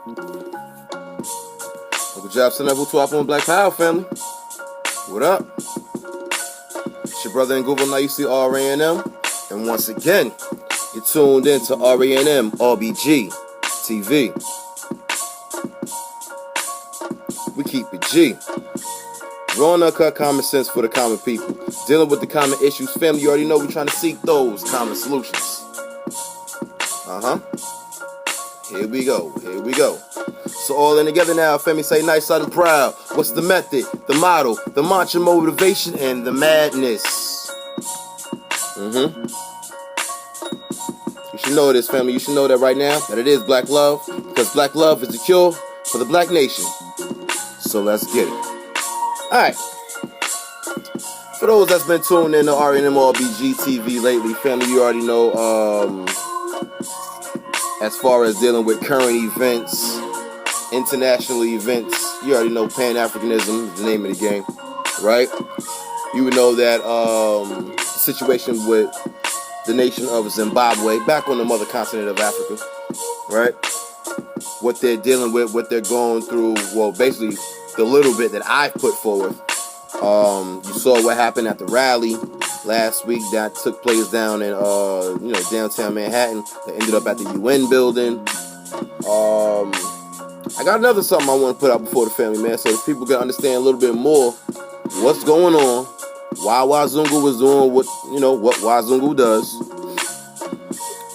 Uncle Jobson level 12 on Black Power family. What up? It's your brother and Google. Now you see RANM. And once again, you're tuned in to RANM RBG TV. We keep it G. Raw and uncut common sense for the common people. Dealing with the common issues. Family, you already know we're trying to seek those common solutions. Here we go. So all in together now, family, say nice, loud, and proud. What's the method, the motto, the mantra, motivation, and the madness? You should know this, family. You should know that right now, that it is black love, because black love is the cure for the black nation. So let's get it. Alright. For those that's been tuned in to RNMRBG TV lately, family, you already know, as far as dealing with current events, international events, you already know Pan-Africanism is the name of the game, right? You would know that the situation with the nation of Zimbabwe, back on the mother continent of Africa, right? What they're dealing with, what they're going through, well, basically the little bit that I put forward. You saw what happened at the rally last week that took place down in downtown Manhattan, that ended up at the UN building. I got another something I want to put out before the family, man, so that people can understand a little bit more what's going on, why Wazungu was doing what Wazungu does.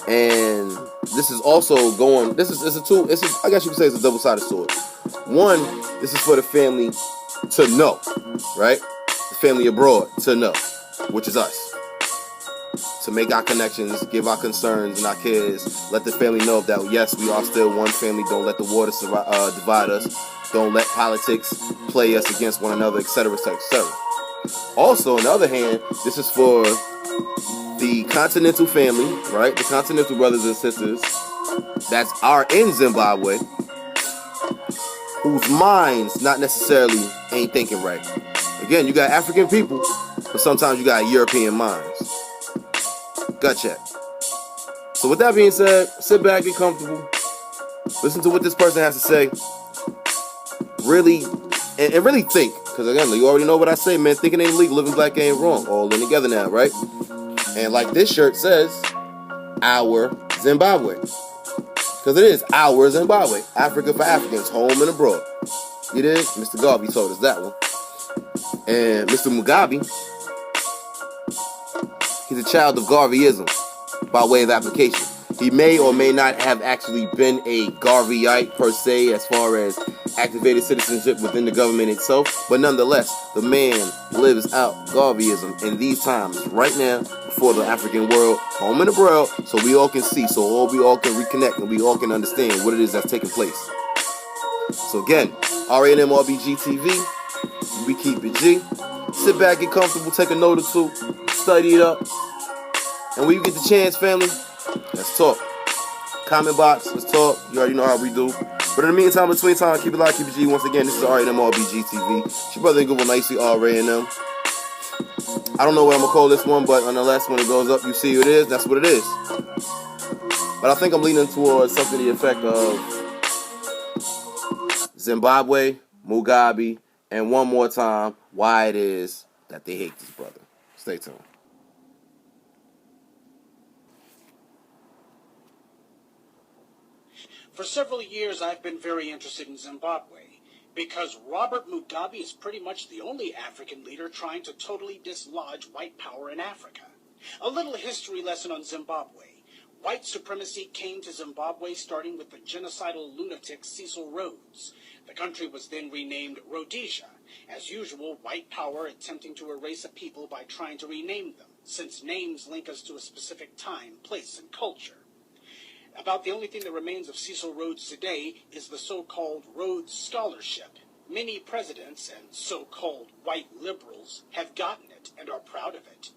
And this is also going, I guess you could say it's a double-sided sword. One, this is for the family to know, right? The family abroad to know, which is us. To make our connections, give our concerns and our cares, let the family know that, yes, we are still one family. Don't let the water divide us. Don't let politics play us against one another, etc., etc., etc. Also, on the other hand, this is for the continental family, right? The continental brothers and sisters that are in Zimbabwe, whose minds not necessarily ain't thinking right. Again, you got African people, but sometimes you got European minds. Gut check. So with that being said, sit back, get comfortable, listen to what this person has to say, really, and really think, because again, you already know what I say, man, thinking ain't legal, living black ain't wrong, all in together now, right? And like this shirt says, our Zimbabwe. Because it is our Zimbabwe, Africa for Africans, home and abroad. It is, Mr. Garvey told us that one. And Mr. Mugabe, he's a child of Garveyism by way of application. He may or may not have actually been a Garveyite per se as far as activated citizenship within the government itself, but nonetheless, the man lives out Garveyism in these times right now before the African world, home and abroad, so we all can see, so we all can reconnect and we all can understand what it is that's taking place. So again, RANM RBG TV, we keep it G. Sit back, get comfortable, take a note or two, study it up, and when you get the chance, family, let's talk. Comment box, let's talk. You already know how we do. But in the meantime, between time, keep it live, keep it G. Once again, this is RANM RBG TV. It's your brother and Google, nicely RANM. I don't know what I'm going to call this one, but nonetheless, when it goes up, you see who it is. That's what it is. But I think I'm leaning towards something to the effect of Zimbabwe, Mugabe, and one more time, why it is that they hate this brother. Stay tuned. For several years, I've been very interested in Zimbabwe because Robert Mugabe is pretty much the only African leader trying to totally dislodge white power in Africa. A little history lesson on Zimbabwe. White supremacy came to Zimbabwe starting with the genocidal lunatic Cecil Rhodes. The country was then renamed Rhodesia. As usual, white power attempting to erase a people by trying to rename them, since names link us to a specific time, place, and culture. About the only thing that remains of Cecil Rhodes today is the so-called Rhodes Scholarship. Many presidents and so-called white liberals have gotten it and are proud of it.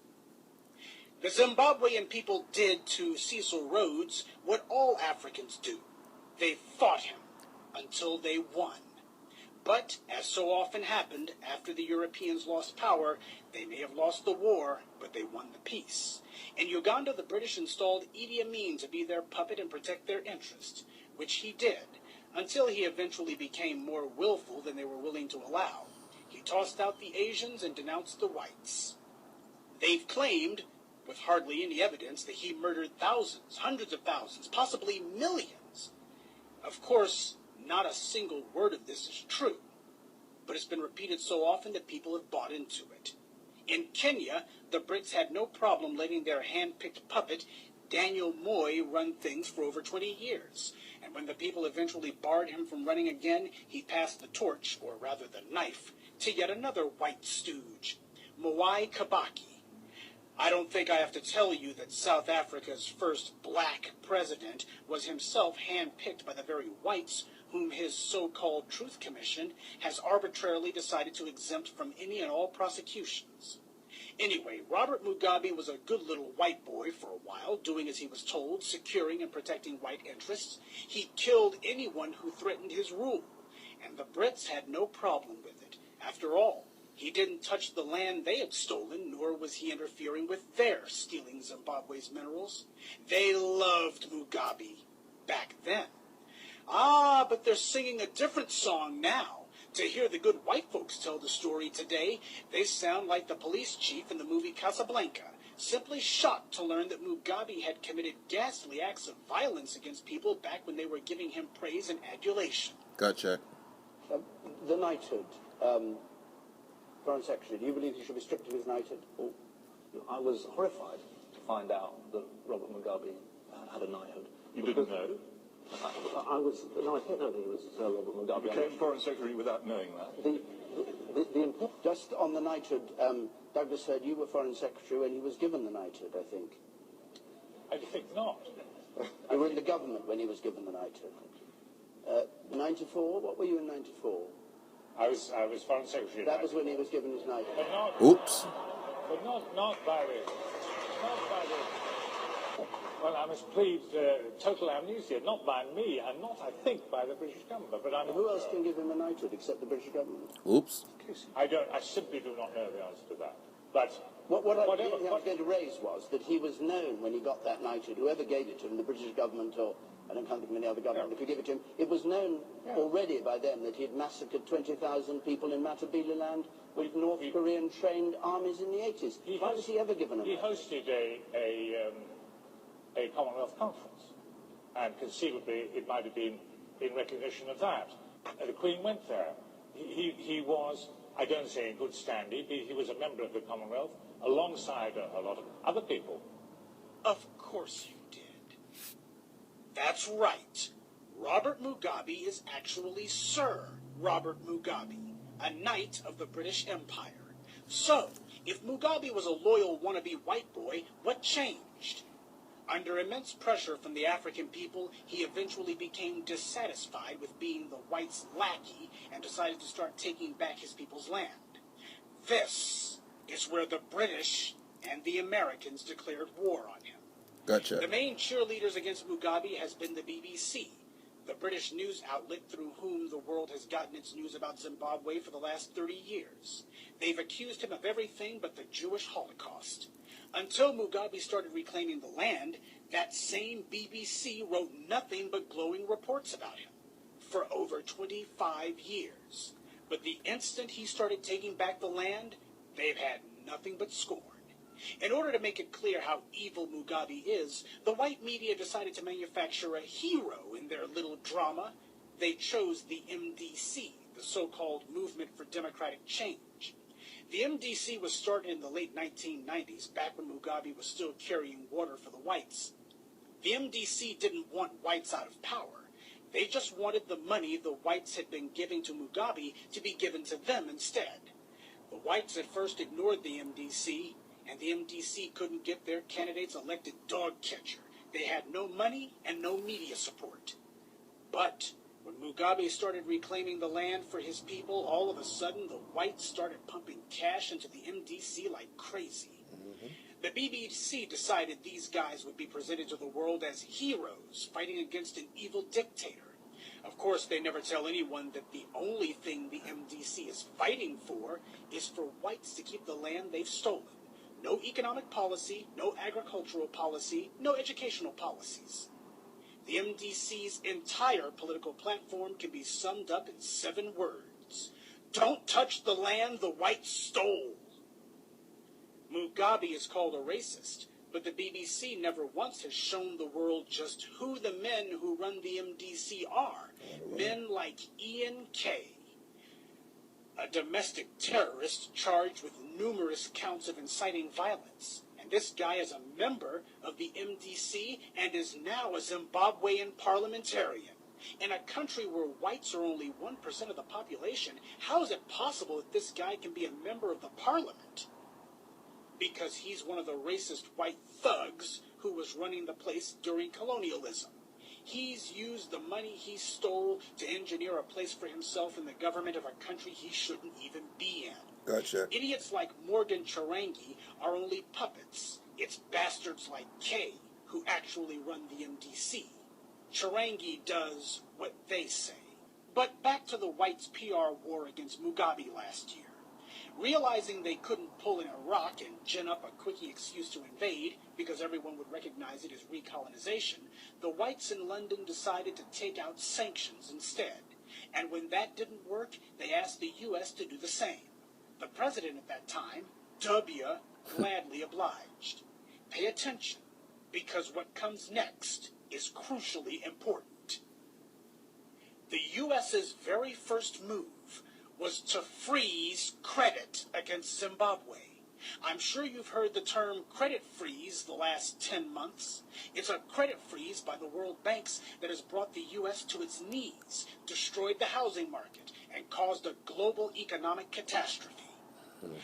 The Zimbabwean people did to Cecil Rhodes what all Africans do. They fought him until they won. But, as so often happened, after the Europeans lost power, they may have lost the war, but they won the peace. In Uganda, the British installed Idi Amin to be their puppet and protect their interests, which he did, until he eventually became more willful than they were willing to allow. He tossed out the Asians and denounced the whites. They've claimed, with hardly any evidence, that he murdered thousands, hundreds of thousands, possibly millions. Of course, not a single word of this is true, but it's been repeated so often that people have bought into it. In Kenya, the Brits had no problem letting their hand-picked puppet, Daniel Moi, run things for over 20 years. And when the people eventually barred him from running again, he passed the torch, or rather the knife, to yet another white stooge, Mwai Kibaki. I don't think I have to tell you that South Africa's first black president was himself hand-picked by the very whites whom his so-called Truth Commission has arbitrarily decided to exempt from any and all prosecutions. Anyway, Robert Mugabe was a good little white boy for a while, doing as he was told, securing and protecting white interests. He killed anyone who threatened his rule, and the Brits had no problem with it. After all, he didn't touch the land they had stolen, nor was he interfering with their stealing Zimbabwe's minerals. They loved Mugabe back then. Ah, but they're singing a different song now. To hear the good white folks tell the story today, they sound like the police chief in the movie Casablanca, simply shocked to learn that Mugabe had committed ghastly acts of violence against people back when they were giving him praise and adulation. Gotcha. The knighthood, Foreign Secretary, do you believe he should be stripped of his knighthood? Well, I was horrified to find out that Robert Mugabe had a knighthood. You didn't know? I didn't know that he was Robert Mugabe. You became Foreign Secretary without knowing that? Just on the knighthood, Douglas heard you were Foreign Secretary when he was given the knighthood, I think. I think not. You were in the government when he was given the knighthood. 94? What were you in 94? I was Foreign Secretary. That was when he was given his knighthood. But not, Oops. But not by the. Well, I must plead total amnesia, not by me, and not, I think, by the British government. But I'm Who else can give him a knighthood except the British government? Oops. I simply do not know the answer to that. But What I was going to raise was that he was known when he got that knighthood, whoever gave it to him, the British government or I don't think of any other government, if you give it to him, it was known already by them that he had massacred 20,000 people in Matabeleland with North Korean trained armies in the 80s. Why was he ever given a He knighthood? hosted a Commonwealth conference, and conceivably it might have been in recognition of that. The Queen went there. He was, I don't say in good standing, he was a member of the Commonwealth alongside a lot of other people. Of course you did. That's right. Robert Mugabe is actually Sir Robert Mugabe, a knight of the British Empire. So, if Mugabe was a loyal wannabe white boy, what changed? Under immense pressure from the African people, he eventually became dissatisfied with being the whites' lackey and decided to start taking back his people's land. This is where the British and the Americans declared war on him. Gotcha. The main cheerleaders against Mugabe has been the BBC, the British news outlet through whom the world has gotten its news about Zimbabwe for the last 30 years. They've accused him of everything but the Jewish Holocaust. Until Mugabe started reclaiming the land, that same BBC wrote nothing but glowing reports about him for over 25 years. But the instant he started taking back the land, they've had nothing but scorn. In order to make it clear how evil Mugabe is, the white media decided to manufacture a hero in their little drama. They chose the MDC, the so-called Movement for Democratic Change. The MDC was started in the late 1990s, back when Mugabe was still carrying water for the whites. The MDC didn't want whites out of power. They just wanted the money the whites had been giving to Mugabe to be given to them instead. The whites at first ignored the MDC, and the MDC couldn't get their candidates elected dog catcher. They had no money and no media support. But when Mugabe started reclaiming the land for his people, all of a sudden the whites started pumping cash into the MDC like crazy. The BBC decided these guys would be presented to the world as heroes fighting against an evil dictator. Of course, they never tell anyone that the only thing the MDC is fighting for is for whites to keep the land they've stolen. No economic policy, no agricultural policy, no educational policies. The MDC's entire political platform can be summed up in 7 words. Don't touch the land the whites stole. Mugabe is called a racist, but the BBC never once has shown the world just who the men who run the MDC are. Men like Ian Kay, a domestic terrorist charged with numerous counts of inciting violence. And this guy is a member of the MDC and is now a Zimbabwean parliamentarian. In a country where whites are only 1% of the population, how is it possible that this guy can be a member of the parliament? Because he's one of the racist white thugs who was running the place during colonialism. He's used the money he stole to engineer a place for himself in the government of a country he shouldn't even be in. Gotcha. Idiots like Morgan Chirangi are only puppets. It's bastards like Kay who actually run the MDC. Chirangi does what they say. But back to the whites' PR war against Mugabe last year. Realizing they couldn't pull in Iraq and gin up a quickie excuse to invade, because everyone would recognize it as recolonization, the whites in London decided to take out sanctions instead. And when that didn't work, they asked the U.S. to do the same. The president at that time, W, gladly obliged. Pay attention, because what comes next is crucially important. The U.S.'s very first move was to freeze credit against Zimbabwe. I'm sure you've heard the term credit freeze the last 10 months. It's a credit freeze by the world banks that has brought the U.S. to its knees, destroyed the housing market, and caused a global economic catastrophe.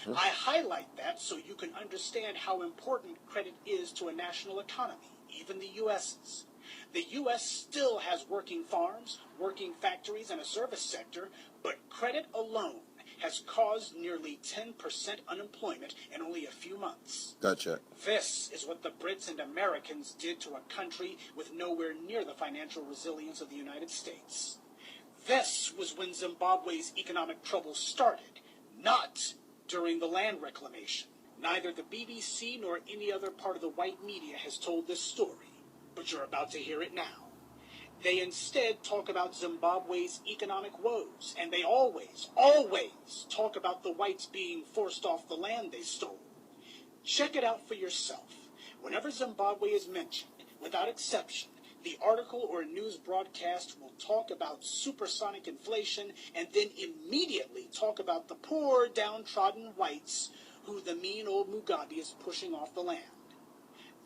I highlight that so you can understand how important credit is to a national economy, even the U.S.'s. The U.S. still has working farms, working factories, and a service sector, but credit alone has caused nearly 10% unemployment in only a few months. Gotcha. This is what the Brits and Americans did to a country with nowhere near the financial resilience of the United States. This was when Zimbabwe's economic troubles started, not during the land reclamation. Neither the BBC nor any other part of the white media has told this story, but you're about to hear it now. They instead talk about Zimbabwe's economic woes, and they always talk about the whites being forced off the land they stole. Check it out for yourself. Whenever Zimbabwe is mentioned, without exception, the article or news broadcast will talk about supersonic inflation and then immediately talk about the poor, downtrodden whites who the mean old Mugabe is pushing off the land.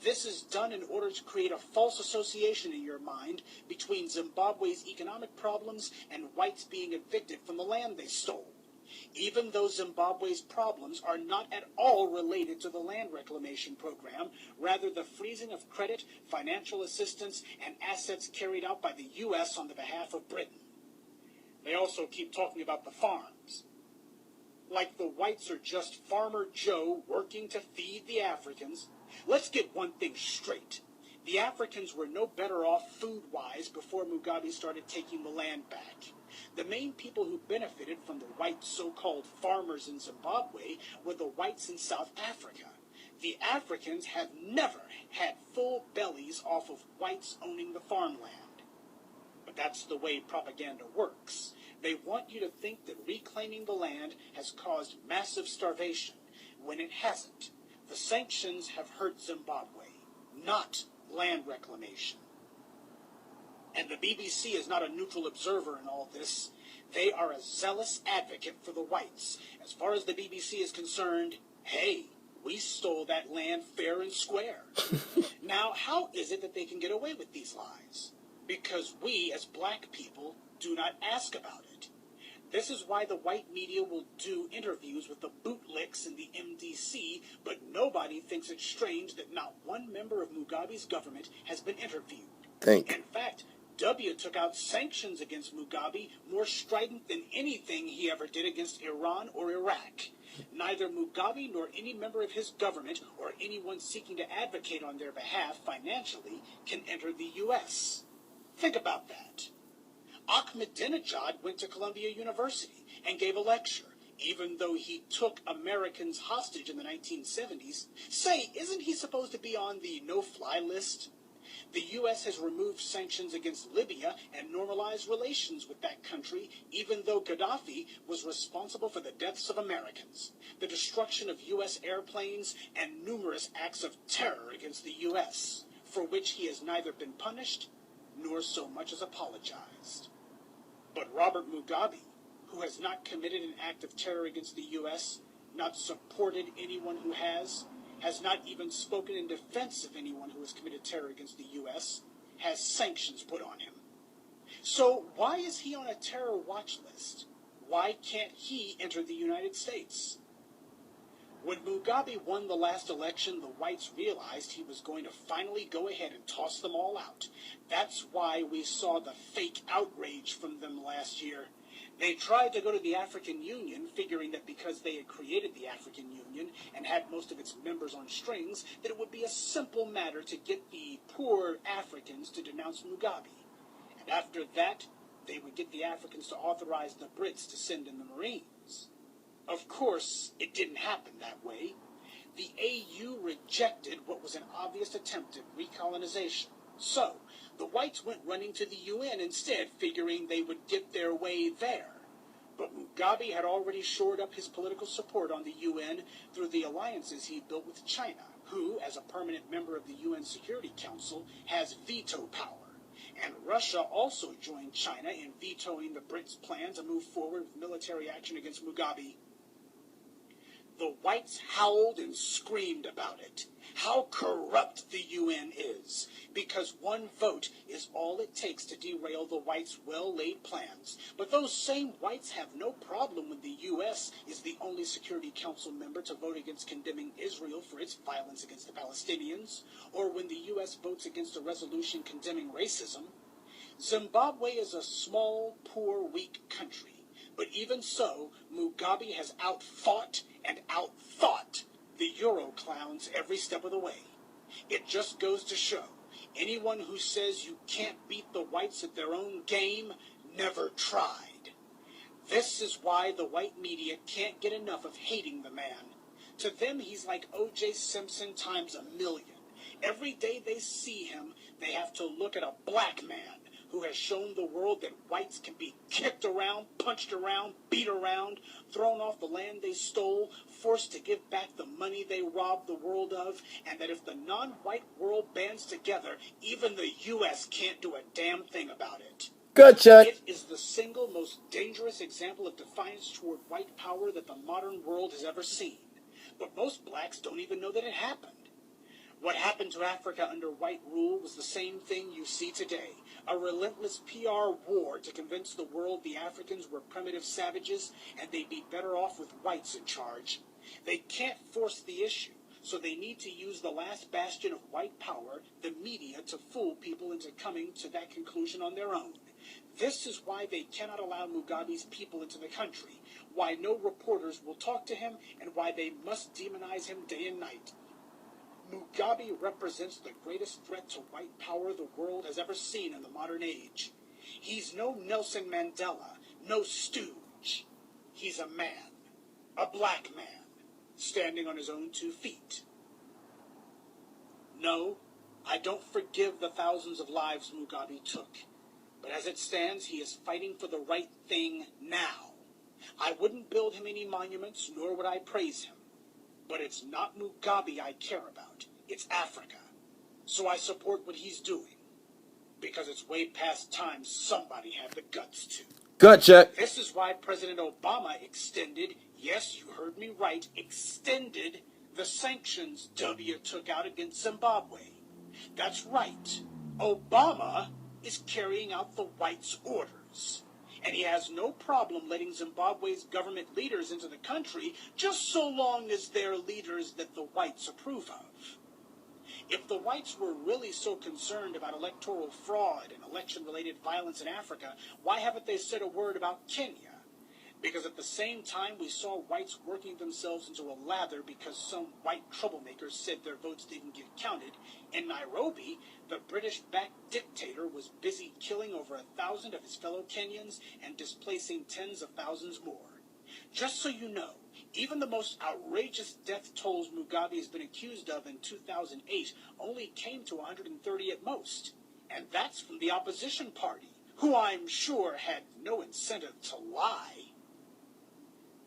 This is done in order to create a false association in your mind between Zimbabwe's economic problems and whites being evicted from the land they stole, even though Zimbabwe's problems are not at all related to the land reclamation program, rather the freezing of credit, financial assistance, and assets carried out by the U.S. on the behalf of Britain. They also keep talking about the farms. Like the whites are just Farmer Joe working to feed the Africans. Let's get one thing straight. The Africans were no better off food-wise before Mugabe started taking the land back. The main people who benefited from the white so-called farmers in Zimbabwe were the whites in South Africa. The Africans have never had full bellies off of whites owning the farmland. But that's the way propaganda works. They want you to think that reclaiming the land has caused massive starvation, when it hasn't. The sanctions have hurt Zimbabwe, not land reclamation. And the BBC is not a neutral observer in all this. They are a zealous advocate for the whites. As far as the BBC is concerned, hey, we stole that land fair and square. Now, how is it that they can get away with these lies? Because we, as black people, do not ask about it. This is why the white media will do interviews with the bootlicks in the MDC, but nobody thinks it strange that not one member of Mugabe's government has been interviewed. In fact, W took out sanctions against Mugabe more strident than anything he ever did against Iran or Iraq. Neither Mugabe nor any member of his government or anyone seeking to advocate on their behalf financially can enter the U.S. Think about that. Ahmadinejad went to Columbia University and gave a lecture, even though he took Americans hostage in the 1970s. Say, isn't he supposed to be on the no-fly list? The U.S. has removed sanctions against Libya and normalized relations with that country, even though Gaddafi was responsible for the deaths of Americans, the destruction of U.S. airplanes, and numerous acts of terror against the U.S., for which he has neither been punished nor so much as apologized. But Robert Mugabe, who has not committed an act of terror against the U.S., not supported anyone who has not even spoken in defense of anyone who has committed terror against the U.S., has sanctions put on him. So why is he on a terror watch list? Why can't he enter the United States? When Mugabe won the last election, the whites realized he was going to finally go ahead and toss them all out. That's why we saw the fake outrage from them last year. They tried to go to the African Union, figuring that because they had created the African Union and had most of its members on strings, that it would be a simple matter to get the poor Africans to denounce Mugabe. And after that, they would get the Africans to authorize the Brits to send in the Marines. Of course, it didn't happen that way. The AU rejected what was an obvious attempt at recolonization. So, the whites went running to the UN instead, figuring they would get their way there. But Mugabe had already shored up his political support on the UN through the alliances he built with China, who, as a permanent member of the UN Security Council, has veto power. And Russia also joined China in vetoing the Brits' plan to move forward with military action against Mugabe. The whites howled and screamed about it. How corrupt the UN is, because one vote is all it takes to derail the whites' well-laid plans. But those same whites have no problem when the U.S. is the only Security Council member to vote against condemning Israel for its violence against the Palestinians, or when the U.S. votes against a resolution condemning racism. Zimbabwe is a small, poor, weak country. But even so, Mugabe has outfought and outthought the Euro clowns every step of the way. It just goes to show, anyone who says you can't beat the whites at their own game never tried. This is why the white media can't get enough of hating the man. To them, he's like O.J. Simpson times a million. Every day they see him, they have to look at a black man who has shown the world that whites can be kicked around, punched around, beat around, thrown off the land they stole, forced to give back the money they robbed the world of, and that if the non-white world bands together, even the U.S. can't do a damn thing about it. Gotcha. It is the single most dangerous example of defiance toward white power that the modern world has ever seen. But most blacks don't even know that it happened. What happened to Africa under white rule was the same thing you see today. A relentless PR war to convince the world the Africans were primitive savages and they'd be better off with whites in charge. They can't force the issue, so they need to use the last bastion of white power, the media, to fool people into coming to that conclusion on their own. This is why they cannot allow Mugabe's people into the country, why no reporters will talk to him, and why they must demonize him day and night. Mugabe represents the greatest threat to white power the world has ever seen in the modern age. He's no Nelson Mandela, no stooge. He's a man, a black man, standing on his own 2 feet. No, I don't forgive the thousands of lives Mugabe took. But as it stands, he is fighting for the right thing now. I wouldn't build him any monuments, nor would I praise him. But it's not Mugabe I care about. It's Africa. So I support what he's doing. Because it's way past time somebody had the guts to. Gotcha. This is why President Obama extended, yes, you heard me right, extended the sanctions W took out against Zimbabwe. That's right. Obama is carrying out the whites' orders. And he has no problem letting Zimbabwe's government leaders into the country just so long as they're leaders that the whites approve of. If the whites were really so concerned about electoral fraud and election-related violence in Africa, why haven't they said a word about Kenya? Because at the same time we saw whites working themselves into a lather because some white troublemakers said their votes didn't get counted, in Nairobi, the British-backed dictator was busy killing over 1,000 of his fellow Kenyans and displacing tens of thousands more. Just so you know, Even the most outrageous death tolls Mugabe has been accused of in 2008 only came to 130 at most. And that's from the opposition party, who I'm sure had no incentive to lie.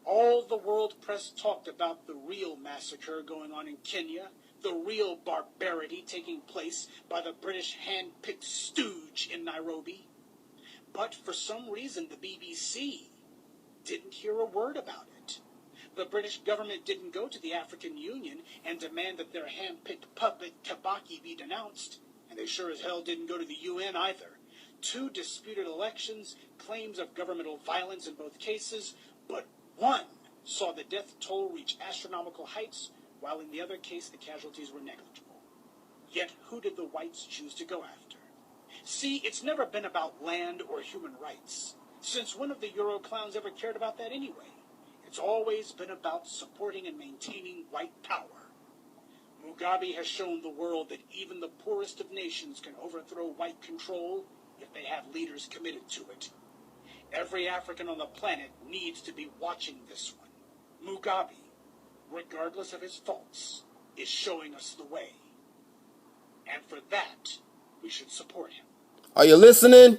All the world press talked about the real massacre going on in Kenya, the real barbarity taking place by the British hand-picked stooge in Nairobi. But for some reason, the BBC didn't hear a word about it. The British government didn't go to the African Union and demand that their hand-picked puppet Kibaki be denounced, and they sure as hell didn't go to the UN either. 2 disputed elections, claims of governmental violence in both cases, but one saw the death toll reach astronomical heights, while in the other case the casualties were negligible. Yet who did the whites choose to go after? See, it's never been about land or human rights. Since when have the Euro clowns ever cared about that anyway? It's always been about supporting and maintaining white power. Mugabe has shown the world that even the poorest of nations can overthrow white control if they have leaders committed to it. Every African on the planet needs to be watching this one. Mugabe, regardless of his faults, is showing us the way. And for that, we should support him. Are you listening?